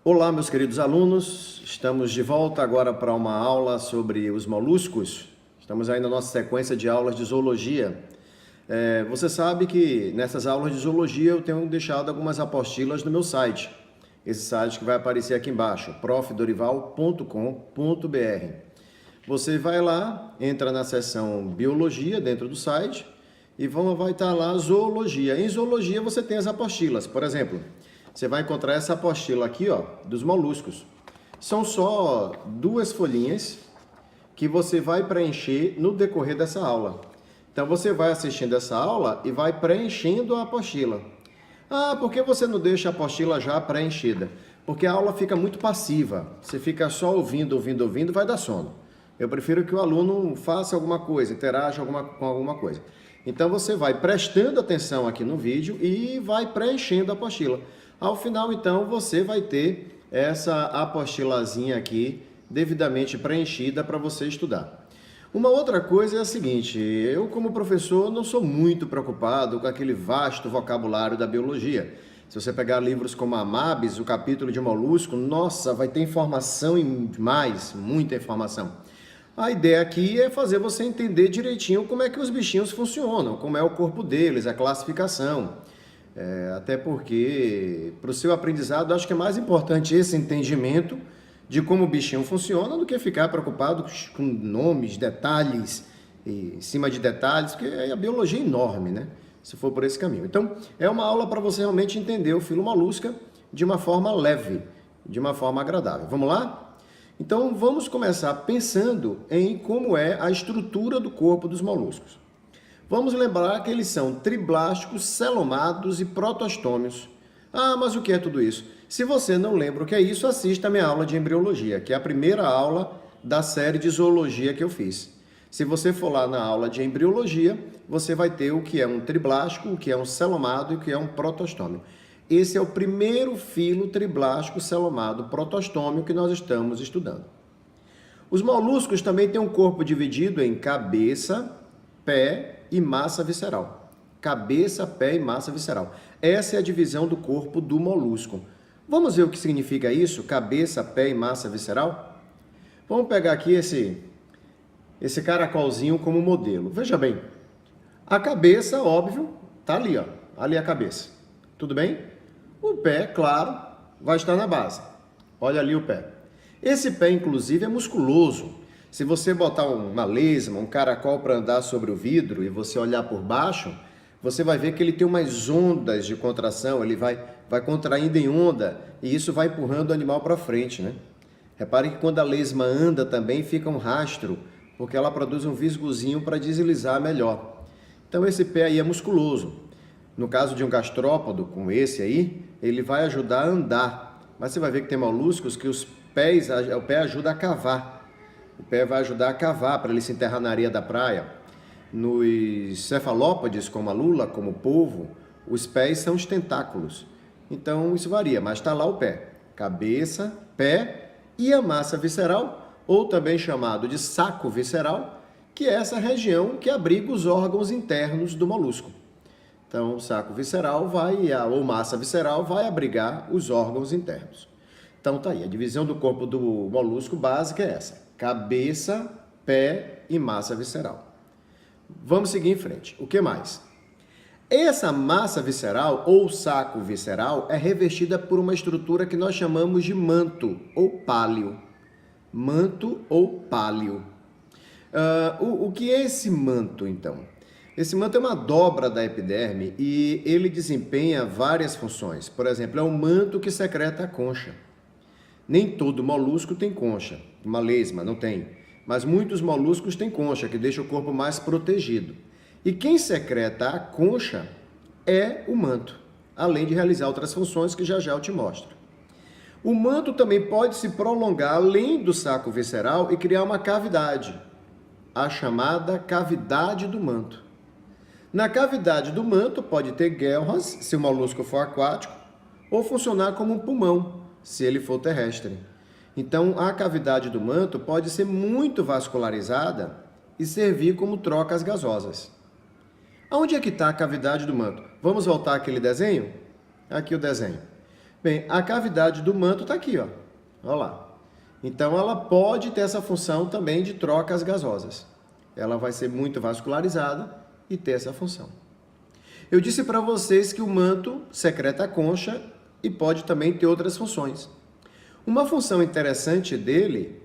Olá, meus queridos alunos, estamos de volta agora para uma aula sobre os moluscos. Estamos aí na nossa sequência de aulas de zoologia. Você sabe que nessas aulas de zoologia eu tenho deixado algumas apostilas no meu site. Esse site que vai aparecer aqui embaixo, profdorival.com.br. Você vai lá, entra na seção Biologia dentro do site e vai estar lá Zoologia. Em Zoologia você tem as apostilas, por exemplo. Você vai encontrar essa apostila aqui, ó, dos moluscos. São só 2 folhinhas que você vai preencher no decorrer dessa aula. Então você vai assistindo essa aula e vai preenchendo a apostila. Ah, por que você não deixa a apostila já preenchida? Porque a aula fica muito passiva. Você fica só ouvindo, vai dar sono. Eu prefiro que o aluno faça alguma coisa, interaja com alguma coisa. Então você vai prestando atenção aqui no vídeo e vai preenchendo a apostila. Ao final, então, você vai ter essa apostilazinha aqui devidamente preenchida para você estudar. Uma outra coisa é a seguinte, eu como professor não sou muito preocupado com aquele vasto vocabulário da biologia. Se você pegar livros como Amabis, o capítulo de molusco, nossa, vai ter informação demais, muita informação. A ideia aqui é fazer você entender direitinho como é que os bichinhos funcionam, como é o corpo deles, a classificação. Até porque, para o seu aprendizado, acho que é mais importante esse entendimento de como o bichinho funciona do que ficar preocupado com nomes, detalhes, em cima de detalhes, porque a biologia é enorme, né? Se for por esse caminho. Então, é uma aula para você realmente entender o filo molusca de uma forma leve, de uma forma agradável. Vamos lá? Então, vamos começar pensando em como é a estrutura do corpo dos moluscos. Vamos lembrar que eles são triblásticos, celomados e protostômios. Ah, mas o que é tudo isso? Se você não lembra o que é isso, assista a minha aula de embriologia, que é a primeira aula da série de zoologia que eu fiz. Se você for lá na aula de embriologia, você vai ter o que é um triblástico, o que é um celomado e o que é um protostômio. Esse é o primeiro filo triblástico, celomado, protostômio que nós estamos estudando. Os moluscos também têm um corpo dividido em cabeça, pé e massa visceral. Cabeça, pé e massa visceral. Essa é a divisão do corpo do molusco. Vamos ver o que significa isso? Cabeça, pé e massa visceral? Vamos pegar aqui esse caracolzinho como modelo. Veja bem, a cabeça, óbvio, tá ali, ó. Ali a cabeça. Tudo bem? O pé, claro, vai estar na base. Olha ali o pé. Esse pé, inclusive, é musculoso. Se você botar uma lesma, um caracol para andar sobre o vidro e você olhar por baixo, você vai ver que ele tem umas ondas de contração, ele vai contraindo em onda e isso vai empurrando o animal para frente, né? Repare que quando a lesma anda também fica um rastro, porque ela produz um visgozinho para deslizar melhor. Então esse pé aí é musculoso. No caso de um gastrópodo, como esse aí, ele vai ajudar a andar. Mas você vai ver que tem moluscos que o pé ajuda a cavar. O pé vai ajudar a cavar para ele se enterrar na areia da praia. Nos cefalópodes, como a lula, como o polvo, os pés são os tentáculos. Então isso varia, mas está lá o pé. Cabeça, pé e a massa visceral, ou também chamado de saco visceral, que é essa região que abriga os órgãos internos do molusco. Então o saco visceral ou massa visceral vai abrigar os órgãos internos. Então tá aí, a divisão do corpo do molusco básica é essa. Cabeça, pé e massa visceral. Vamos seguir em frente. O que mais? Essa massa visceral ou saco visceral é revestida por uma estrutura que nós chamamos de manto ou páleo. Manto ou páleo. O que é esse manto, então? Esse manto é uma dobra da epiderme e ele desempenha várias funções. Por exemplo, é um manto que secreta a concha. Nem todo molusco tem concha, uma lesma não tem, mas muitos moluscos têm concha, que deixa o corpo mais protegido. E quem secreta a concha é o manto, além de realizar outras funções que já eu te mostro. O manto também pode se prolongar além do saco visceral e criar uma cavidade, a chamada cavidade do manto. Na cavidade do manto pode ter guelras, se o molusco for aquático, ou funcionar como um pulmão, se ele for terrestre. Então, a cavidade do manto pode ser muito vascularizada e servir como trocas gasosas. Onde é que está a cavidade do manto? Vamos voltar àquele desenho? Aqui o desenho. Bem, a cavidade do manto está aqui, ó. Olha lá. Então, ela pode ter essa função também de trocas gasosas. Ela vai ser muito vascularizada e ter essa função. Eu disse para vocês que o manto secreta a concha e pode também ter outras funções. Uma função interessante dele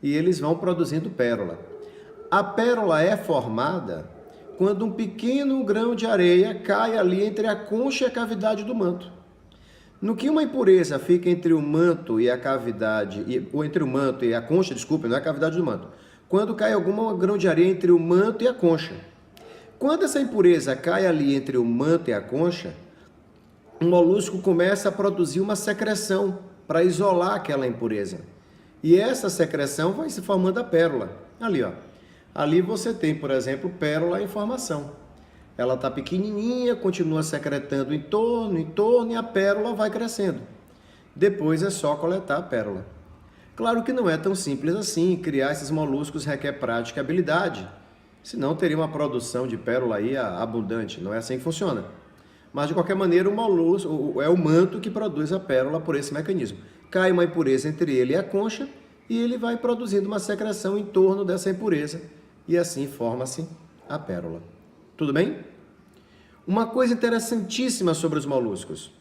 e eles vão produzindo pérola. A pérola é formada quando um pequeno grão de areia cai ali entre a concha e a cavidade do manto. No que uma impureza fica entre o manto e a cavidade, ou entre o manto e a concha, desculpa, não é a cavidade do manto. Quando cai algum grão de areia entre o manto e a concha. Quando essa impureza cai ali entre o manto e a concha, o molusco começa a produzir uma secreção para isolar aquela impureza. E essa secreção vai se formando a pérola. Ali, ó. Ali você tem, por exemplo, pérola em formação. Ela está pequenininha, continua secretando em torno, e a pérola vai crescendo. Depois é só coletar a pérola. Claro que não é tão simples assim, criar esses moluscos requer prática e habilidade. Senão teria uma produção de pérola aí abundante, não é assim que funciona. Mas de qualquer maneira o molusco é o manto que produz a pérola por esse mecanismo. Cai uma impureza entre ele e a concha e ele vai produzindo uma secreção em torno dessa impureza e assim forma-se a pérola. Tudo bem? Uma coisa interessantíssima sobre os moluscos.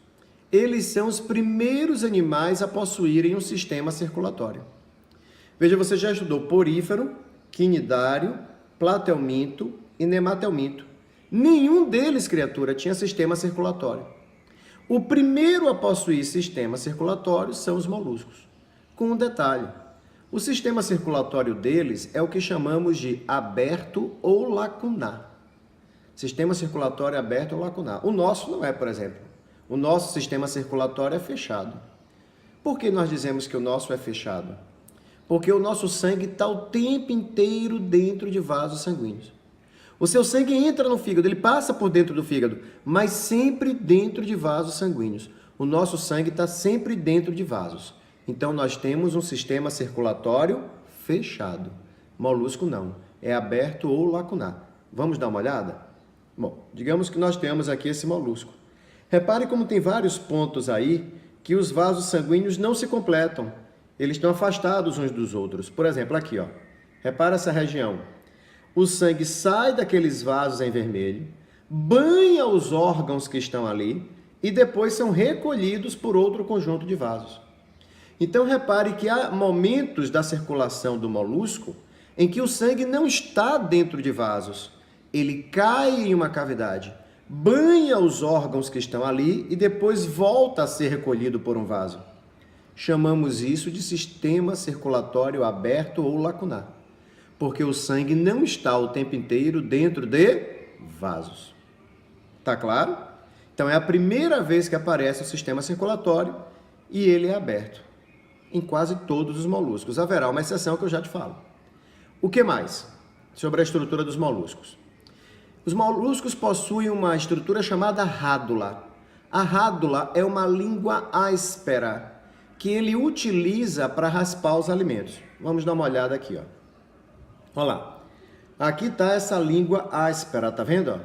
Eles são os primeiros animais a possuírem um sistema circulatório. Veja, você já estudou porífero, quinidário, platelminto e nematelminto. Nenhum deles, criatura, tinha sistema circulatório. O primeiro a possuir sistema circulatório são os moluscos. Com um detalhe, o sistema circulatório deles é o que chamamos de aberto ou lacunar. Sistema circulatório aberto ou lacunar. O nosso não é, por exemplo. O nosso sistema circulatório é fechado. Por que nós dizemos que o nosso é fechado? Porque o nosso sangue está o tempo inteiro dentro de vasos sanguíneos. O seu sangue entra no fígado, ele passa por dentro do fígado, mas sempre dentro de vasos sanguíneos. O nosso sangue está sempre dentro de vasos. Então, nós temos um sistema circulatório fechado. Molusco não, é aberto ou lacunar. Vamos dar uma olhada? Bom, digamos que nós temos aqui esse molusco. Repare como tem vários pontos aí que os vasos sanguíneos não se completam. Eles estão afastados uns dos outros. Por exemplo, aqui, ó. Repara essa região. O sangue sai daqueles vasos em vermelho, banha os órgãos que estão ali e depois são recolhidos por outro conjunto de vasos. Então, repare que há momentos da circulação do molusco em que o sangue não está dentro de vasos. Ele cai em uma cavidade, banha os órgãos que estão ali e depois volta a ser recolhido por um vaso. Chamamos isso de sistema circulatório aberto ou lacunar, porque o sangue não está o tempo inteiro dentro de vasos. Tá claro? Então é a primeira vez que aparece o sistema circulatório e ele é aberto em quase todos os moluscos. Haverá uma exceção que eu já te falo. O que mais sobre a estrutura dos moluscos? Os moluscos possuem uma estrutura chamada rádula. A rádula é uma língua áspera que ele utiliza para raspar os alimentos. Vamos dar uma olhada aqui, ó. Olha lá. Aqui está essa língua áspera, tá vendo?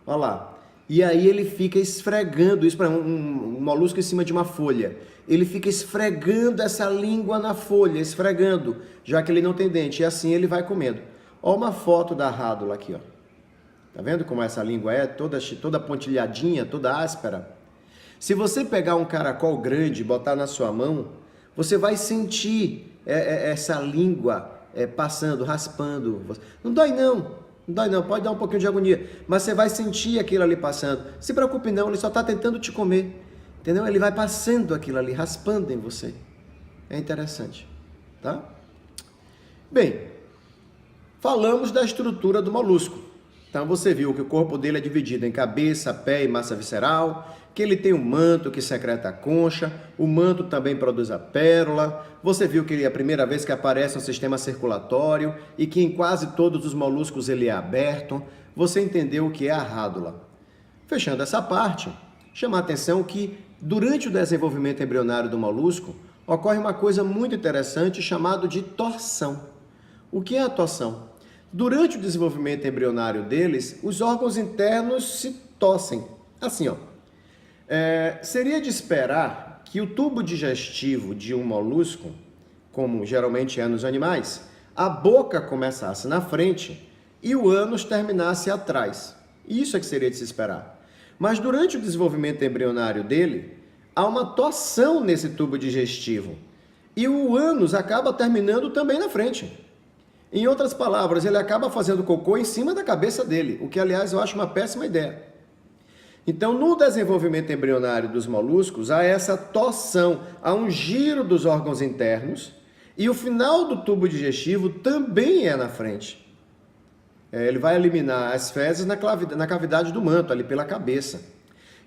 Olha lá. E aí ele fica esfregando isso para um molusco em cima de uma folha. Ele fica esfregando essa língua na folha, esfregando, já que ele não tem dente. E assim ele vai comendo. Olha uma foto da rádula aqui, ó. Tá vendo como essa língua é? Toda pontilhadinha, toda áspera. Se você pegar um caracol grande e botar na sua mão, você vai sentir essa língua passando, raspando. Não dói não, pode dar um pouquinho de agonia, mas você vai sentir aquilo ali passando. Se preocupe não, ele só está tentando te comer, entendeu? Ele vai passando aquilo ali, raspando em você. É interessante, tá? Bem, falamos da estrutura do molusco. Então você viu que o corpo dele é dividido em cabeça, pé e massa visceral, que ele tem um manto que secreta a concha, o manto também produz a pérola. Você viu que é a primeira vez que aparece um sistema circulatório e que em quase todos os moluscos ele é aberto. Você entendeu o que é a rádula. Fechando essa parte, chama a atenção que durante o desenvolvimento embrionário do molusco, ocorre uma coisa muito interessante chamada de torção. O que é a torção? Durante o desenvolvimento embrionário deles, os órgãos internos se torcem. Assim, ó. Seria de esperar que o tubo digestivo de um molusco, como geralmente é nos animais, a boca começasse na frente e o ânus terminasse atrás. Isso é que seria de se esperar. Mas durante o desenvolvimento embrionário dele, há uma torção nesse tubo digestivo e o ânus acaba terminando também na frente. Em outras palavras, ele acaba fazendo cocô em cima da cabeça dele, o que, aliás, eu acho uma péssima ideia. Então, no desenvolvimento embrionário dos moluscos, há essa torção, há um giro dos órgãos internos e o final do tubo digestivo também é na frente. Ele vai eliminar as fezes na cavidade do manto, ali pela cabeça.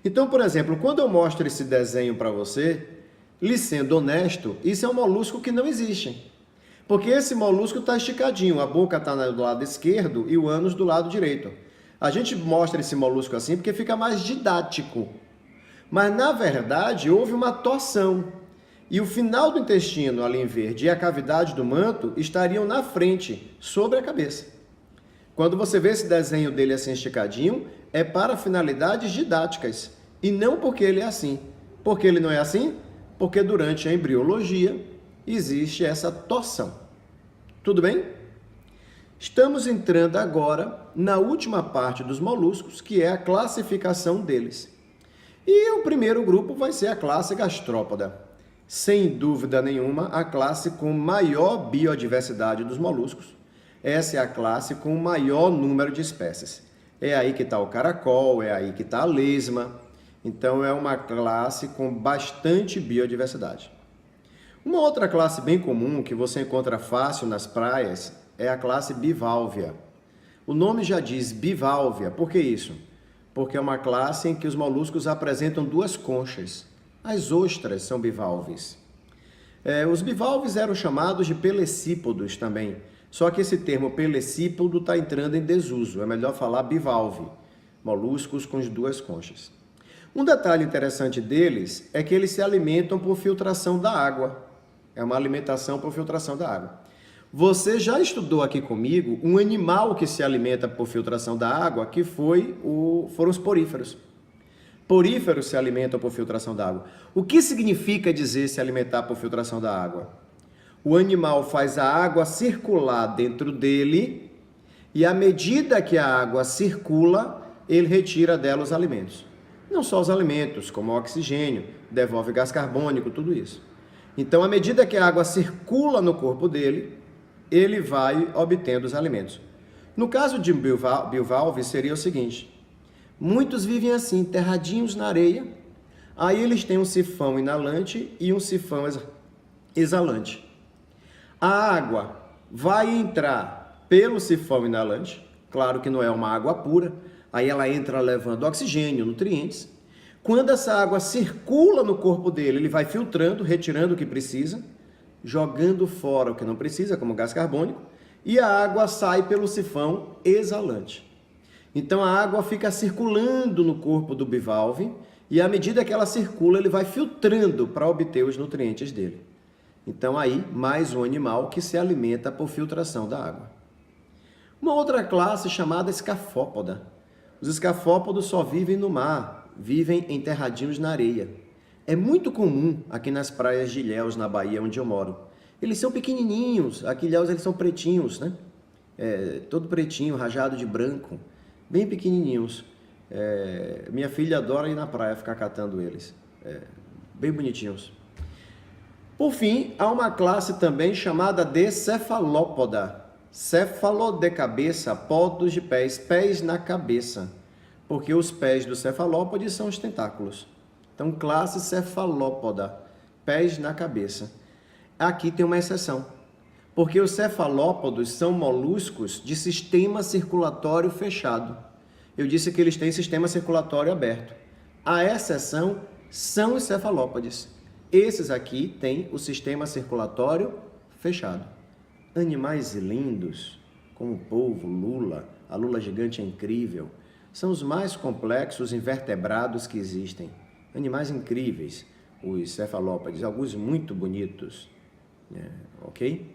Então, por exemplo, quando eu mostro esse desenho para você, lhe sendo honesto, isso é um molusco que não existe. Porque esse molusco está esticadinho, a boca está do lado esquerdo e o ânus do lado direito. A gente mostra esse molusco assim porque fica mais didático. Mas, na verdade, houve uma torção. E o final do intestino, ali em verde, e a cavidade do manto estariam na frente, sobre a cabeça. Quando você vê esse desenho dele assim esticadinho, é para finalidades didáticas. E não porque ele é assim. Por que ele não é assim? Porque durante a embriologia existe essa torção. Tudo bem? Estamos entrando agora na última parte dos moluscos, que é a classificação deles. E o primeiro grupo vai ser a classe gastrópoda. Sem dúvida nenhuma, a classe com maior biodiversidade dos moluscos. Essa é a classe com o maior número de espécies. É aí que está o caracol, é aí que está a lesma. Então, é uma classe com bastante biodiversidade. Uma outra classe bem comum que você encontra fácil nas praias é a classe biválvea. O nome já diz biválvea. Por que isso? Porque é uma classe em que os moluscos apresentam duas conchas. As ostras são bivalves. Os bivalves eram chamados de pelecípodos também. Só que esse termo pelecípodo está entrando em desuso. É melhor falar bivalve, moluscos com as duas conchas. Um detalhe interessante deles é que eles se alimentam por filtração da água. É uma alimentação por filtração da água. Você já estudou aqui comigo um animal que se alimenta por filtração da água, que foram os poríferos. Poríferos se alimentam por filtração da água. O que significa dizer se alimentar por filtração da água? O animal faz a água circular dentro dele e, à medida que a água circula, ele retira dela os alimentos. Não só os alimentos, como o oxigênio, devolve gás carbônico, tudo isso. Então, à medida que a água circula no corpo dele, ele vai obtendo os alimentos. No caso de bivalve, seria o seguinte: muitos vivem assim, enterradinhos na areia, aí eles têm um sifão inalante e um sifão exalante. A água vai entrar pelo sifão inalante, claro que não é uma água pura, aí ela entra levando oxigênio, nutrientes. Quando essa água circula no corpo dele, ele vai filtrando, retirando o que precisa, jogando fora o que não precisa, como gás carbônico, e a água sai pelo sifão exalante. Então a água fica circulando no corpo do bivalve e à medida que ela circula, ele vai filtrando para obter os nutrientes dele. Então aí, mais um animal que se alimenta por filtração da água. Uma outra classe chamada escafópoda. Os escafópodos só vivem no mar, vivem enterradinhos na areia. É muito comum aqui nas praias de Ilhéus, na Bahia, onde eu moro. Eles são pequenininhos, aqui em Ilhéus eles são pretinhos, né? Todo pretinho, rajado de branco, bem pequenininhos. Minha filha adora ir na praia ficar catando eles, bem bonitinhos. Por fim, há uma classe também chamada de cefalópoda. Céfalo de cabeça, podos de pés, pés na cabeça. Porque os pés do cefalópode são os tentáculos. Então, classe cefalópoda, pés na cabeça. Aqui tem uma exceção. Porque os cefalópodos são moluscos de sistema circulatório fechado. Eu disse que eles têm sistema circulatório aberto. A exceção são os cefalópodes. Esses aqui têm o sistema circulatório fechado. Animais lindos, como o polvo, lula, a lula gigante é incrível, são os mais complexos invertebrados que existem. animais incríveis, os cefalópodes, alguns muito bonitos, ok?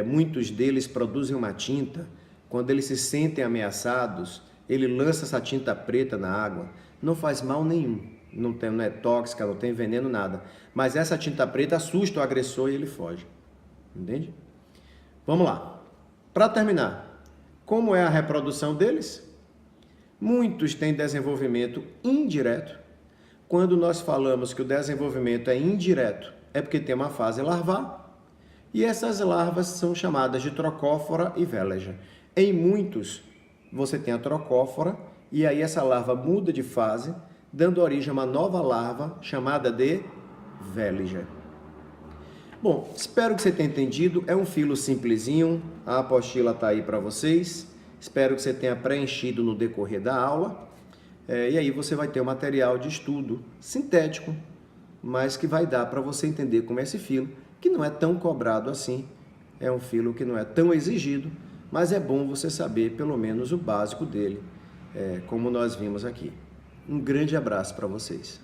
Muitos deles produzem uma tinta, quando eles se sentem ameaçados, ele lança essa tinta preta na água, não faz mal nenhum, não é tóxica, não tem veneno, nada, mas essa tinta preta assusta o agressor e ele foge, entende? Vamos lá, para terminar, como é a reprodução deles? Muitos têm desenvolvimento indireto. Quando nós falamos que o desenvolvimento é indireto, é porque tem uma fase larvar, e essas larvas são chamadas de trocófora e véleja. Em muitos, você tem a trocófora, e aí essa larva muda de fase, dando origem a uma nova larva chamada de véleja. Bom, espero que você tenha entendido. É um filo simplesinho, a apostila está aí para vocês. Espero que você tenha preenchido no decorrer da aula. E aí você vai ter um material de estudo sintético, mas que vai dar para você entender como é esse filo, que não é tão cobrado assim. É um filo que não é tão exigido, mas é bom você saber pelo menos o básico dele, como nós vimos aqui. Um grande abraço para vocês.